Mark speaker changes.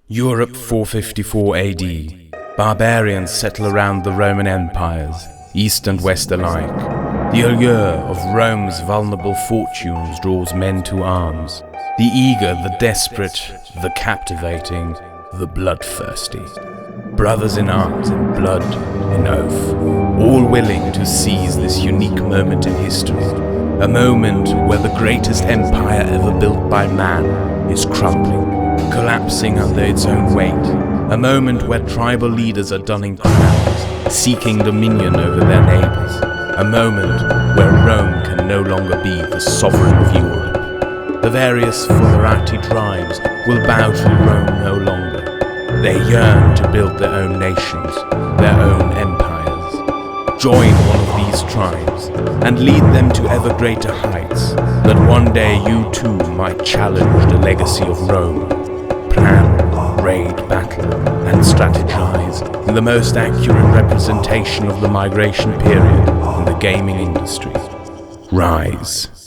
Speaker 1: Europe 454 AD. Barbarians settle around the Roman empires, east and west alike. The allure of Rome's vulnerable fortunes draws men to arms. The eager, the desperate, the captivating, the bloodthirsty. Brothers in arms, in blood, in oath, all willing to seize this unique moment in history. A moment where the greatest empire ever built by man is crumbling, collapsing under its own weight. A moment where tribal leaders are donning crowns, seeking dominion over their neighbors. A moment where Rome can no longer be the sovereign of Europe. The various Foederati tribes will bow to Rome no longer. They yearn to build their own nations, their own empires. Join one of these tribes and lead them to ever greater heights, that one day you too might challenge the legacy of Rome. Plan, raid, battle, and strategize in the most accurate representation of the migration period in the gaming industry. Rise.